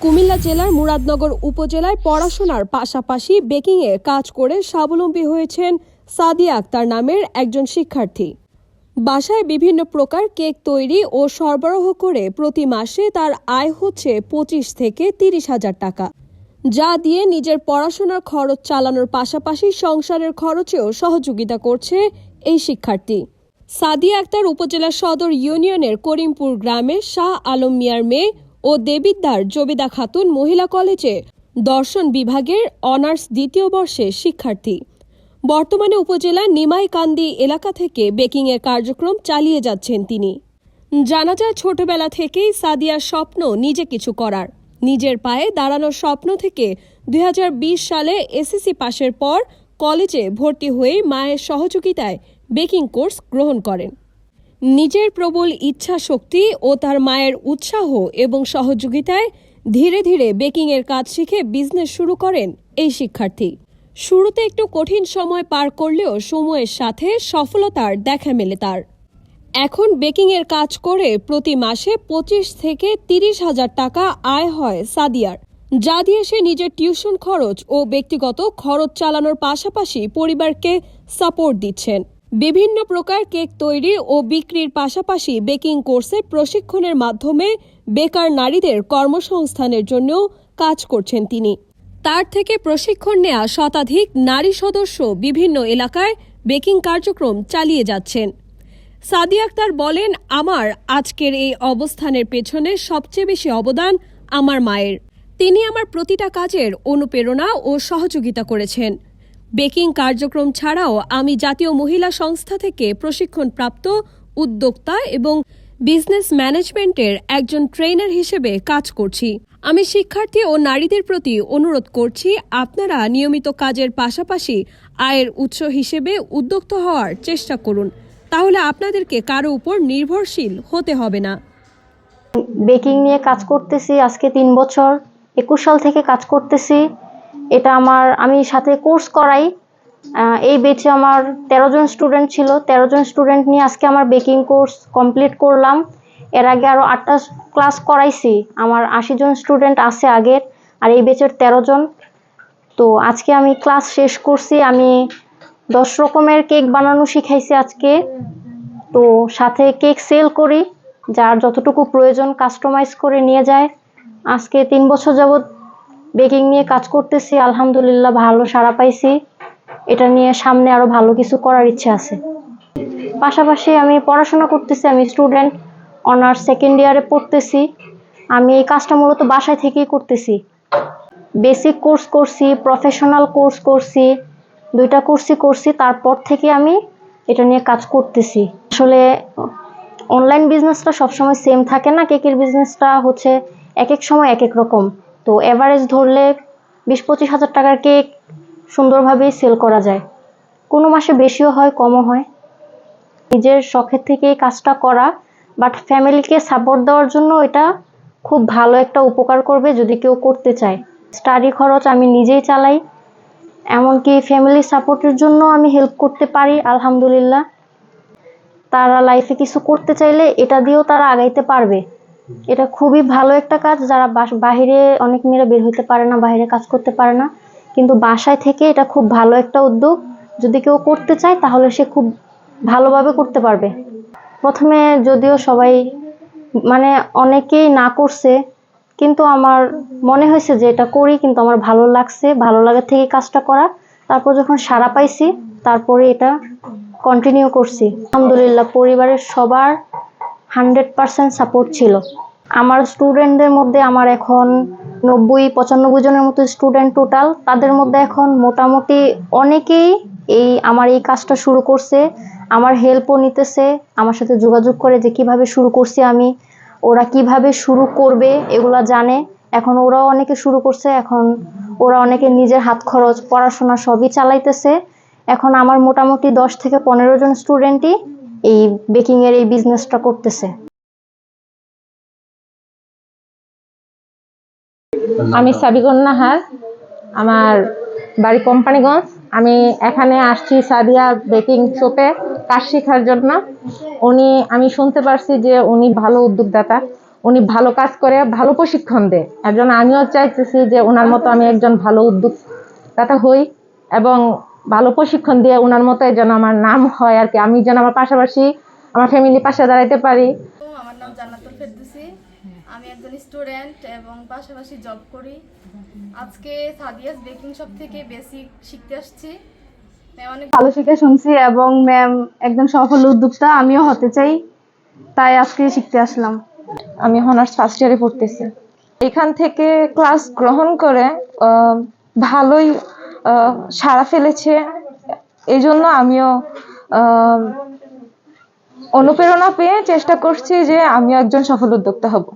কুমিল্লা জেলার মুরাদনগর উপজেলায় পড়াশোনার পাশাপাশি বেকিংয়ে কাজ করে স্বাবলম্বী হয়েছেন সাদিয়া আক্তার নামের একজন শিক্ষার্থী। বাসায় বিভিন্ন প্রকার কেক তৈরি ও সরবরাহ করে প্রতি মাসে তার আয় হচ্ছে 25 থেকে 30 হাজার টাকা, যা দিয়ে নিজের পড়াশোনার খরচ চালানোর পাশাপাশি সংসারের খরচেও সহযোগিতা করছে এই শিক্ষার্থী। সাদিয়া আক্তার উপজেলা সদর ইউনিয়নের করিমপুর গ্রামের শাহ আলম মিয়ার মেয়ে ও দেবিদ্দার জবেদা খাতুন মহিলা কলেজে দর্শন বিভাগের অনার্স দ্বিতীয় বর্ষের শিক্ষার্থী। বর্তমানে উপজেলার নিমাইকান্দি এলাকা থেকে বেকিংয়ের কার্যক্রম চালিয়ে যাচ্ছেন তিনি। জানা যায়, ছোটবেলা থেকেই সাদিয়ার স্বপ্ন নিজে কিছু করার। নিজের পায়ে দাঁড়ানোর স্বপ্ন থেকে 2020 সালে এসএসসি পাশের পর কলেজে ভর্তি হয়ে মায়ের সহযোগিতায় বেকিং কোর্স গ্রহণ করেন। নিজের প্রবল ইচ্ছা শক্তি ও তার মায়ের উৎসাহ এবং সহযোগিতায় ধীরে ধীরে বেকিংয়ের কাজ শিখে বিজনেস শুরু করেন এই শিক্ষার্থী। শুরুতে একটু কঠিন সময় পার করলেও সময়ের সাথে সফলতার দেখা মেলে তার। এখন বেকিংয়ের কাজ করে প্রতি মাসে 25 থেকে 30 হাজার টাকা আয় হয় সাদিয়ার, যা দিয়ে সে নিজের টিউশন খরচ ও ব্যক্তিগত খরচ চালানোর পাশাপাশি পরিবারকে সাপোর্ট দিচ্ছেন। বিভিন্ন প্রকার কেক তৈরি ও বিক্রির পাশাপাশি বেকিং কোর্সের প্রশিক্ষণের মাধ্যমে বেকার নারীদের কর্মসংস্থানের জন্য কাজ করছেন তিনি। তার থেকে প্রশিক্ষণ নেওয়া শতাধিক নারী সদস্য বিভিন্ন এলাকায় বেকিং কার্যক্রম চালিয়ে যাচ্ছেন। সাদিয়া আক্তার বলেন, আমার আজকের এই অবস্থানের পেছনে সবচেয়ে বেশি অবদান আমার মায়ের। তিনি আমার প্রতিটা কাজের অনুপ্রেরণা ও সহযোগিতা করেছেন। বেকিং কার্যক্রম ছাড়াও আমি জাতীয় মহিলা সংস্থা থেকে প্রশিক্ষণপ্রাপ্ত উদ্যোক্তা এবং বিজনেস ম্যানেজমেন্টের একজন ট্রেনার হিসেবে কাজ করছি। আমি শিক্ষার্থী ও নারীদের প্রতি অনুরোধ করছি, আপনারা নিয়মিত কাজের পাশাপাশি আয়ের উৎস হিসেবে উদ্যোক্তা হওয়ার চেষ্টা করুন, তাহলে আপনাদেরকে কারো উপর নির্ভরশীল হতে হবে না। বেকিং নিয়ে কাজ করতেছি আজকে 3 বছর, 21 সাল থেকে কাজ করতেছি। এটা আমি সাথে কোর্স করাই। এই বেচে আমার 13 জন স্টুডেন্ট ছিল। 13 জন স্টুডেন্ট নিয়ে আজকে আমার বেকিং কোর্স কমপ্লিট করলাম। এর আগে আরও 8টা ক্লাস করাইছি। আমার 80 জন স্টুডেন্ট আছে আগের, আর এই বেচের 13 জন। তো আজকে আমি ক্লাস শেষ করছি। আমি 10 রকমের কেক বানানো শিখাইছি আজকে। তো সাথে কেক সেল করি, যার যতটুকু প্রয়োজন কাস্টমাইজ করে নিয়ে যায়। আজকে 3 বছর যাবৎ বেকিং নিয়ে কাজ করতেছি। আলহামদুলিল্লাহ ভালো সাড়া পাইছি। এটা নিয়ে সামনে আরো ভালো কিছু করার ইচ্ছা আছে। পাশাপাশি আমি পড়াশোনা করতেছি। আমি স্টুডেন্ট, অনার্স সেকেন্ড ইয়ারে পড়তেছি। আমি এই কাজটা মূলত বাসায় থেকেই করতেছি। বেসিক কোর্স করছি, প্রফেশনাল কোর্স করছি, 2টা কোর্সই করছি। তারপর থেকে আমি এটা নিয়ে কাজ করতেছি। আসলে অনলাইন বিজনেসটা সবসময় সেম থাকে না। কেকের বিজনেসটা হচ্ছে এক এক সময় এক এক রকম। তো এভারেজ ধরলে 20-25 হাজার টাকার কেক সুন্দরভাবেই সেল করা যায়। কোনো মাসে বেশিও হয়, কমও হয়। নিজের শখের থেকে এই কাজটা করা, বাট ফ্যামিলিকে সাপোর্ট দেওয়ার জন্য এটা খুব ভালো একটা উপকার করবে যদি কেউ করতে চায়। স্টাডি খরচ আমি নিজেই চালাই, এমনকি ফ্যামিলি সাপোর্টের জন্য আমি হেল্প করতে পারি আলহামদুলিল্লাহ। তারা লাইফে কিছু করতে চাইলে এটা দিয়েও তারা আগাইতে পারবে। এটা খুবই ভালো একটা কাজ। যারা বাহিরে, অনেক মেয়েরা বের হইতে পারে না, বাইরে কাজ করতে পারে না, কিন্তু বাসায় থেকে এটা খুব ভালো একটা উদ্যোগ। যদি কেউ করতে চায় তাহলে সে খুব ভালোভাবে করতে পারবে। প্রথমে যদিও সবাই অনেকেই না করছে, কিন্তু আমার মনে হয়েছে যে এটা করি, কিন্তু আমার ভালো লাগছে। ভালো লাগার থেকে কাজটা করা। তারপর যখন সাড়া পাইছি, তারপরে এটা কন্টিনিউ করছি। আলহামদুলিল্লাহ পরিবারের সবার 100% সাপোর্ট ছিল। আমার স্টুডেন্টদের মধ্যে আমার এখন 90-95 জনের মতো স্টুডেন্ট টোটাল। তাদের মধ্যে এখন মোটামুটি অনেকেই আমার এই কাজটা শুরু করছে, আমার হেল্পও নিতেছে, আমার সাথে যোগাযোগ করে যে কিভাবে শুরু করছি আমি, ওরা কিভাবে শুরু করবে এগুলা জানে। এখন ওরাও অনেকে শুরু করছে। এখন ওরা অনেকে নিজের হাত খরচ, পড়াশোনা সবই চালাইতেছে। এখন আমার মোটামুটি 10 থেকে 15 জন স্টুডেন্টই এই বেকিংয়ের এই বিজনেসটা করতেছে। আমি সাবিগুন নাহার, আমার বাড়ি কোম্পানিগঞ্জ। আমি এখানে আসছি সাদিয়া বেকিং শপে কাজ শেখার জন্য। আমি শুনতে পারছি যে উনি ভালো উদ্যোক্তা। উনি ভালো কাজ করে, ভালো প্রশিক্ষণ দেয়। এর জন্য আমিও চাইতেছি যে ওনার মতো আমি একজন ভালো উদ্যোক্তা হই এবং ভালো প্রশিক্ষণ দিয়ে ওনার মতো যেন আমার নাম হয় আর কি। আমি যেন আমার পাশাপাশি আমার ফ্যামিলির পাশে দাঁড়াইতে পারি। আমার নাম জান্নাতুল ফেরদৌসী। আমি একজন স্টুডেন্ট এবং পাশাপাশি জব করি। আজকে সাদিয়াস বেকিং শপ থেকে বেসিক শিখতে আসছি। ম্যাম অনেক ভালো শিখে শুনছি এবং ম্যাম একজন সফল উদ্যোক্তা, আমিও হতে চাই, তাই আজকে শিখতে আসলাম। আমি অনার্স ফার্স্ট ইয়ারে পড়তেছি। এখান থেকে ক্লাস গ্রহণ করে ভালোই সাড়া ফেলেছে। এই জন্য আমিও অনুপ্রেরণা পেয়ে চেষ্টা করছি যে আমিও একজন সফল উদ্যোক্তা হব।